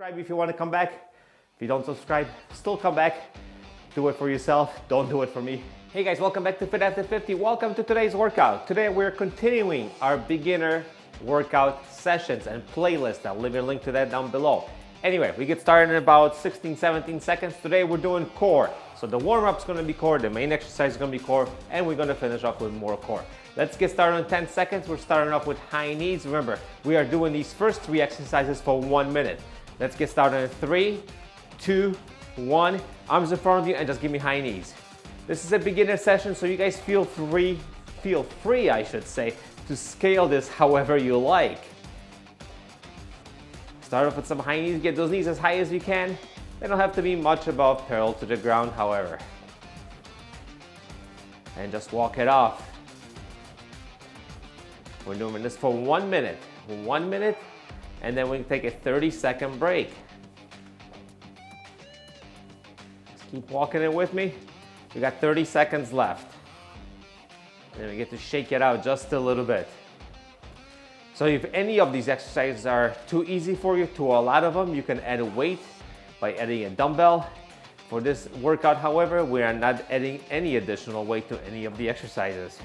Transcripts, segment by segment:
Subscribe if you want to come back. If you don't subscribe, still come back. Do it for yourself. Don't do it for me. Hey guys, welcome back to Fit After 50. Welcome to today's workout. Today we're continuing our beginner workout sessions and playlist. I'll leave a link to that down below. Anyway, we get started in about 16-17 seconds. Today we're doing core. So the warm-up's gonna be core, the main exercise is gonna be core, and we're gonna finish off with more core. Let's get started in 10 seconds. We're starting off with high knees. Remember, we are doing these first 3 exercises for 1 minute. Let's get started in 3, 2, 1. Arms in front of you and just give me high knees. This is a beginner session, so you guys feel free, I should say, to scale this however you like. Start off with some high knees, get those knees as high as you can. They don't have to be much above parallel to the ground, however. And just walk it off. We're doing this for 1 minute. 1 minute, and then we can take a 30-second break. Just keep walking it with me. We got 30 seconds left. And then we get to shake it out just a little bit. So if any of these exercises are too easy for you, to a lot of them, you can add a weight by adding a dumbbell. For this workout, however, we are not adding any additional weight to any of the exercises.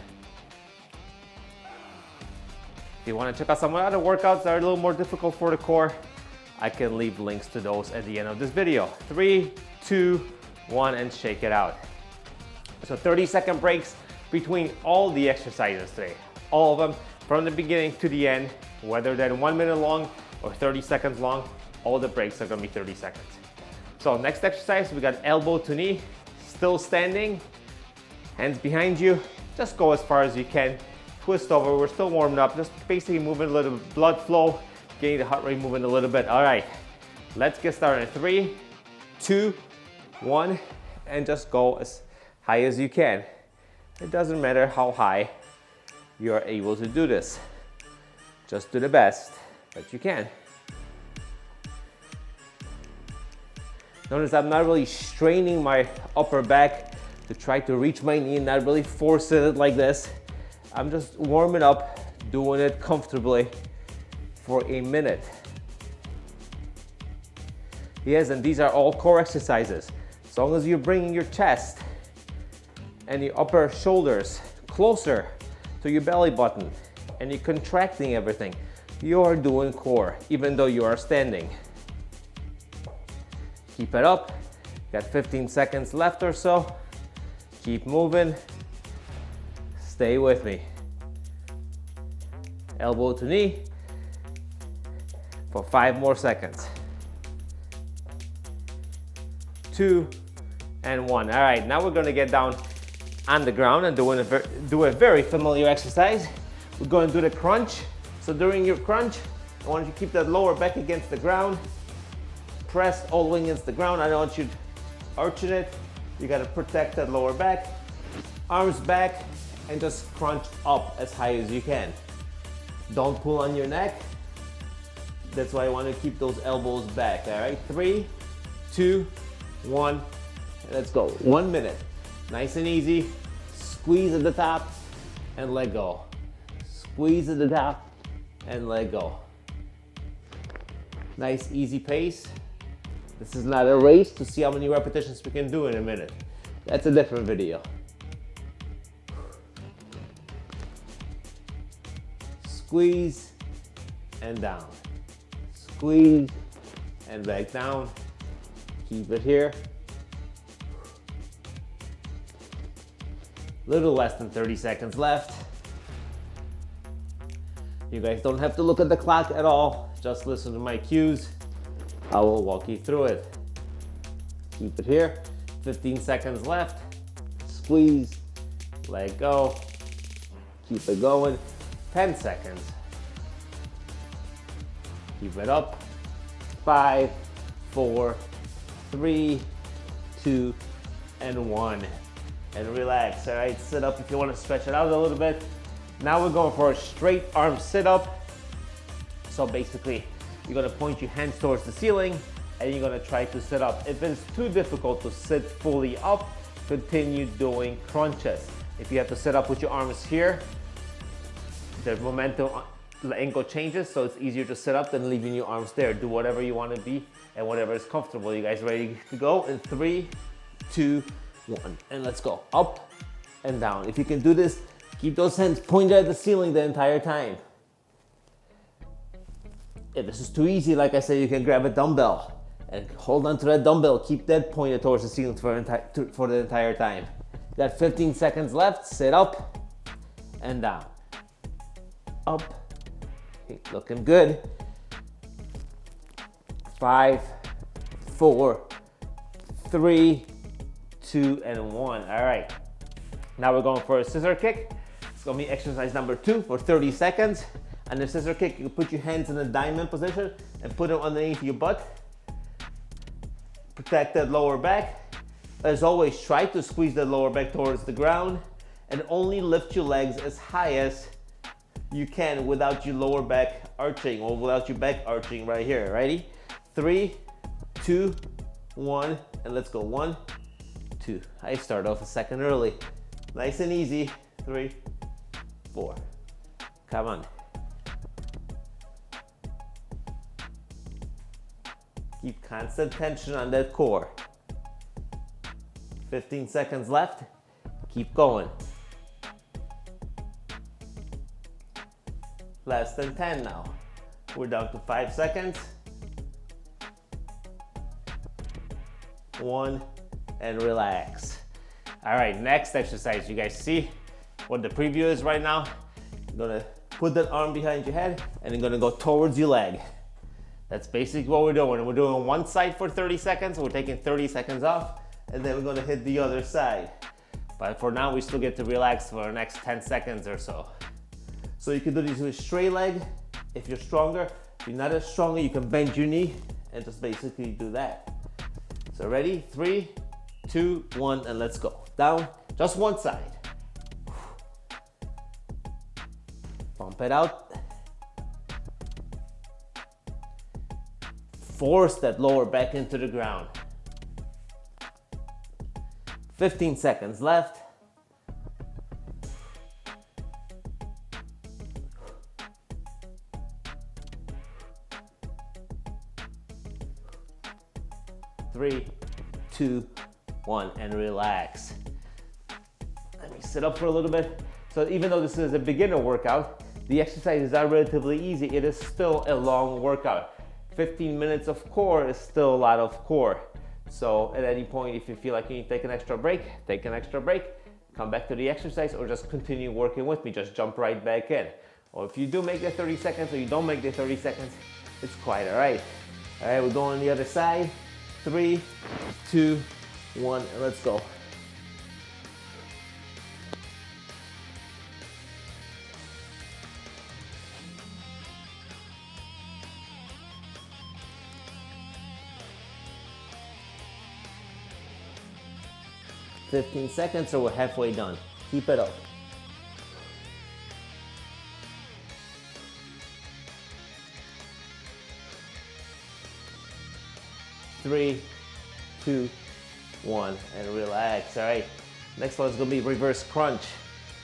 If you want to check out some other workouts that are a little more difficult for the core, I can leave links to those at the end of this video. 3, 2, 1, and shake it out. So 30-second breaks between all the exercises today. All of them from the beginning to the end, whether they're 1 minute long or 30 seconds long, all the breaks are gonna be 30 seconds. So next exercise, we got elbow to knee, still standing, hands behind you. Just go as far as you can. Twist over, we're still warming up, just basically moving a little blood flow, getting the heart rate moving a little bit. All right, let's get started in 3, 2, 1, and just go as high as you can. It doesn't matter how high you are able to do this. Just do the best that you can. Notice I'm not really straining my upper back to try to reach my knee, not really forcing it like this. I'm just warming up, doing it comfortably for a minute. Yes, and these are all core exercises. As long as you're bringing your chest and your upper shoulders closer to your belly button and you're contracting everything, you are doing core, even though you are standing. Keep it up. Got 15 seconds left or so. Keep moving. Stay with me. Elbow to knee for 5 more seconds. 2 and 1. All right, now we're gonna get down on the ground and do a very familiar exercise. We're going to do the crunch. So during your crunch, I want you to keep that lower back against the ground. Press all the way against the ground. I don't want you arching it. You got to protect that lower back. Arms back and just crunch up as high as you can. Don't pull on your neck. That's why I want to keep those elbows back. All right, 3, 2, 1. Let's go. 1 minute. Nice and easy. Squeeze at the top and let go. Squeeze at the top and let go. Nice, easy pace. This is not a race to see how many repetitions we can do in a minute. That's a different video. Squeeze and down. Squeeze and back down. Keep it here. Little less than 30 seconds left. You guys don't have to look at the clock at all. Just listen to my cues. I will walk you through it. Keep it here. 15 seconds left. Squeeze, let go. Keep it going. 10 seconds. Keep it up. 5, 4, 3, 2, and 1. And relax, all right? Sit up if you want to stretch it out a little bit. Now we're going for a straight arm sit-up. So basically, you're gonna point your hands towards the ceiling and you're gonna try to sit up. If it's too difficult to sit fully up, continue doing crunches. If you have to sit up with your arms here, the momentum the ankle changes, so it's easier to sit up than leaving your arms there. Do whatever you want to be and whatever is comfortable. You guys ready to go? In 3, 2, 1, and let's go. Up and down. If you can do this, keep those hands pointed at the ceiling the entire time. If this is too easy, like I said, you can grab a dumbbell and hold on to that dumbbell. Keep that pointed towards the ceiling for the entire time. Got 15 seconds left. Sit up and down. Up. Okay, looking good. 5, 4, 3, 2, and 1. All right. Now we're going for a scissor kick. It's gonna be exercise number 2 for 30 seconds. And the scissor kick, you can put your hands in a diamond position and put them underneath your butt. Protect that lower back. As always, try to squeeze that lower back towards the ground and only lift your legs as high as you can without your lower back arching or without your back arching right here. Ready? 3, 2, 1, and let's go. 1, 2. I start off a second early. Nice and easy. 3, 4. Come on. Keep constant tension on that core. 15 seconds left. Keep going. Less than 10 now. We're down to 5 seconds. 1, and relax. All right, next exercise. You guys see what the preview is right now? You're gonna put that arm behind your head and you're gonna go towards your leg. That's basically what we're doing. We're doing one side for 30 seconds. We're taking 30 seconds off, and then we're gonna hit the other side. But for now, we still get to relax for the next 10 seconds or so. So you can do these with a straight leg if you're stronger. If you're not as strong, you can bend your knee and just basically do that. So ready? 3, 2, 1, and let's go. Down, just one side. Pump it out. Force that lower back into the ground. 15 seconds left. Three, 2, 1, and relax. Let me sit up for a little bit. So even though this is a beginner workout, the exercises are relatively easy. It is still a long workout. 15 minutes of core is still a lot of core. So at any point, if you feel like you need to take an extra break, take an extra break, come back to the exercise, or just continue working with me, just jump right back in. Or if you do make the 30 seconds or you don't make the 30 seconds, it's quite all right. All right, we're going on the other side. 3, 2, 1, and let's go. "15 seconds or we're halfway done. Keep it up. Three, 2, 1, and relax. All right, next one is gonna be reverse crunch.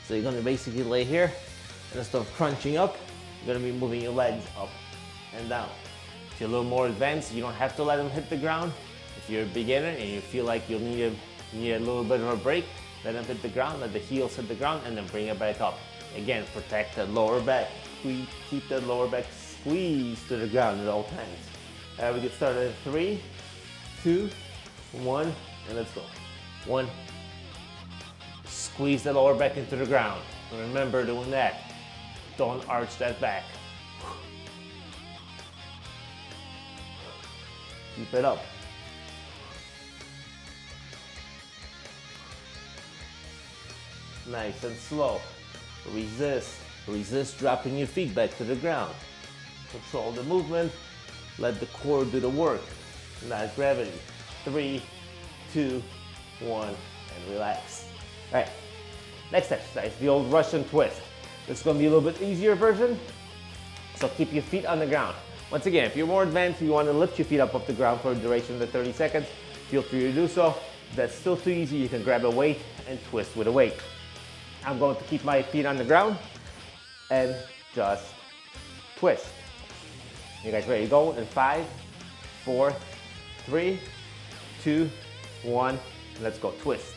So you're gonna basically lay here, and instead of crunching up, you're gonna be moving your legs up and down. If you're a little more advanced, you don't have to let them hit the ground. If you're a beginner and you feel like you'll need a little bit of a break, let them hit the ground, let the heels hit the ground, and then bring it back up. Again, protect that lower back. Keep that lower back squeezed to the ground at all times. All right, we get started in 3, 2, 1, and let's go. 1. Squeeze the lower back into the ground. Remember doing that. Don't arch that back. Keep it up. Nice and slow. Resist. Resist dropping your feet back to the ground. Control the movement. Let the core do the work, not gravity. 3, 2, 1, and relax. All right, next exercise, the old Russian twist. This is gonna be a little bit easier version, so keep your feet on the ground. Once again, if you're more advanced, you wanna lift your feet up off the ground for the duration of the 30 seconds, feel free to do so. If that's still too easy, you can grab a weight and twist with a weight. I'm going to keep my feet on the ground and just twist. You guys ready to go? In 5, 4, 3, 2, 1, let's go, twist.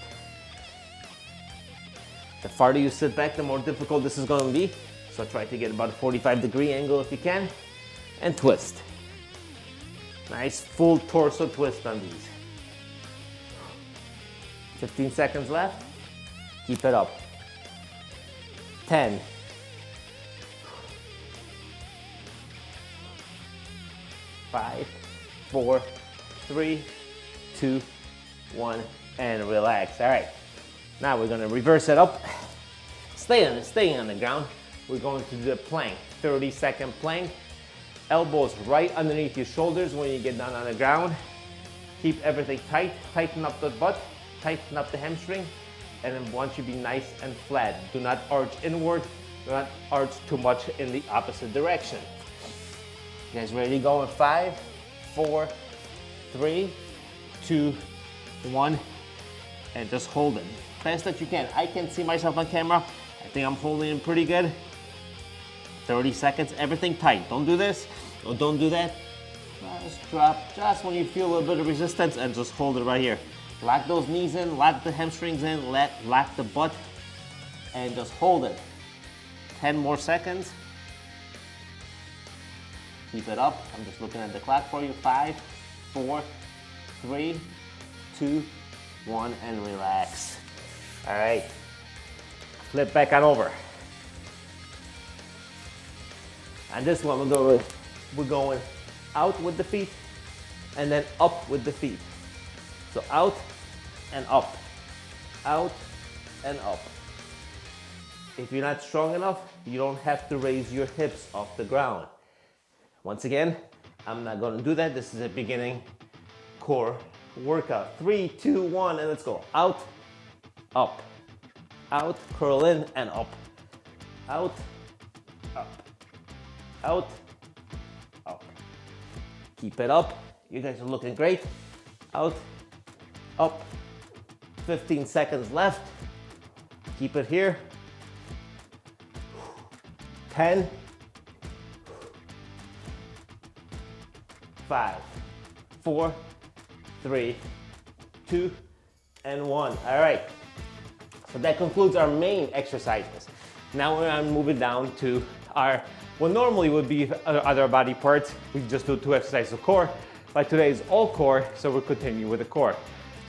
The farther you sit back, the more difficult this is going to be. So try to get about a 45-degree angle if you can, and twist. Nice full torso twist on these. 15 seconds left. Keep it up. 10. 5, 4, 3, 2, 1, and relax. All right. Now we're gonna reverse it up. Staying on the ground. We're going to do the plank, 30-second plank. Elbows right underneath your shoulders when you get down on the ground. Keep everything tight. Tighten up the butt. Tighten up the hamstring. And then want you to be nice and flat. Do not arch inward. Do not arch too much in the opposite direction. You guys ready to go in 5, 4, 3, 2, 1, and just hold it. Best that you can. I can see myself on camera. I think I'm holding it pretty good. 30 seconds, everything tight. Don't do this, or don't do that. Just drop, just when you feel a little bit of resistance, and just hold it right here. Lock those knees in, lock the hamstrings in, lock the butt, and just hold it. 10 more seconds. Keep it up. I'm just looking at the clock for you. 5, 4, 3, 2, 1, and relax. All right. Flip back on over. And this one we're going out with the feet and then up with the feet. So out and up, out and up. If you're not strong enough, you don't have to raise your hips off the ground. Once again, I'm not gonna do that. This is a beginning core workout. 3, 2, 1, and let's go. Out, up, out, curl in and up, out, up, out, up. Keep it up. You guys are looking great. Out, up. 15 seconds left. Keep it here. 10, 5, 4, 3, 2, and 1. All right. So that concludes our main exercises. Now we're moving down to our, what normally would be other body parts. We just do 2 exercises of core, but today is all core, so we'll continue with the core.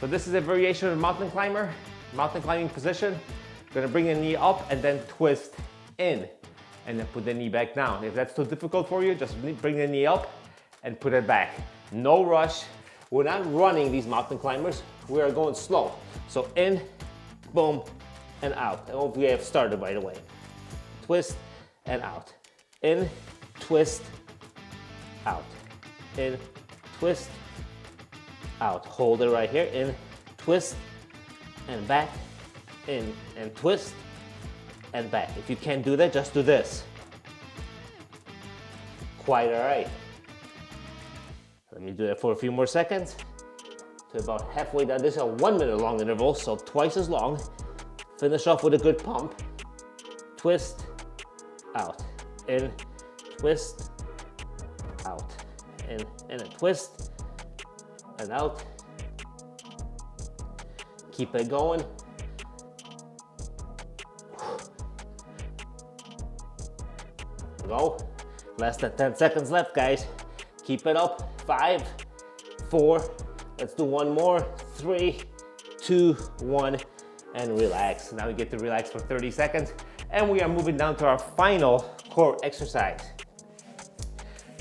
So this is a variation of mountain climber, mountain climbing position. Gonna bring the knee up and then twist in, and then put the knee back down. If that's too difficult for you, just bring the knee up and put it back. No rush. We're not running these mountain climbers. We are going slow. So in, boom, and out. I hope we have started, by the way. Twist and out. In, twist, out. In, twist, out. Hold it right here. In, twist, and back. In, and twist, and back. If you can't do that, just do this. Quite all right. Let me do that for a few more seconds. To about halfway down. This is a 1 minute long interval, so twice as long. Finish off with a good pump. Twist, out. In, twist, out. In, and a twist, and out. Keep it going. Go. Less than 10 seconds left, guys. Keep it up. 5, 4, let's do one more. 3, 2, 1, and relax. Now we get to relax for 30 seconds, and we are moving down to our final core exercise.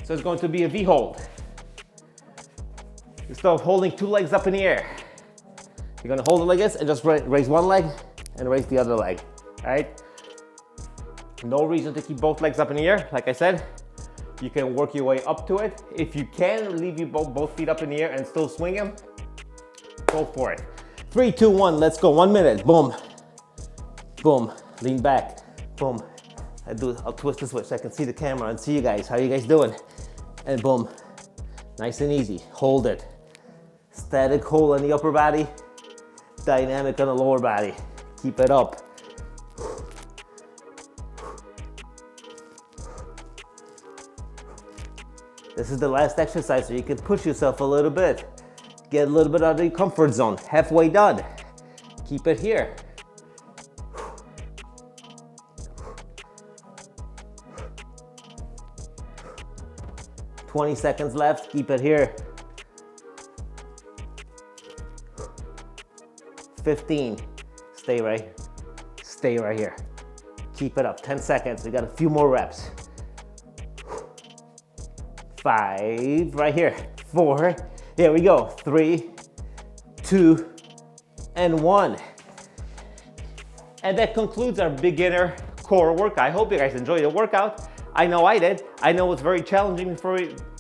So it's going to be a V hold. Instead of holding 2 legs up in the air, you're gonna hold it like this and just raise one leg and raise the other leg, all right? No reason to keep both legs up in the air. Like I said, you can work your way up to it. If you can, leave you both feet up in the air and still swing them, go for it. 3, 2, 1, let's go. 1 minute, boom, boom, lean back, boom. I'll twist this way so I can see the camera and see you guys. How you guys doing? And boom, nice and easy, hold it. Static hold on the upper body, dynamic on the lower body. Keep it up. This is the last exercise, so you can push yourself a little bit. Get a little bit out of your comfort zone. Halfway done. Keep it here. 20 seconds left, keep it here. 15, stay right here. Keep it up, 10 seconds, we got a few more reps. 5, right here. 4, here we go. 3, 2, and 1. And that concludes our beginner core workout. I hope you guys enjoyed the workout. I know I did. I know it's very challenging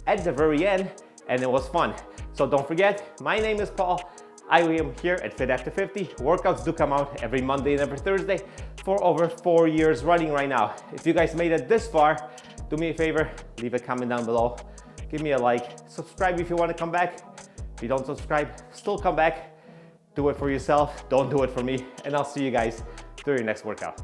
at the very end, and it was fun. So don't forget, my name is Paul. I am here at Fit After 50. Workouts do come out every Monday and every Thursday for over 4 years running right now. If you guys made it this far, do me a favor, leave a comment down below. Give me a like, subscribe if you want to come back. If you don't subscribe, still come back. Do it for yourself, don't do it for me, and I'll see you guys during your next workout.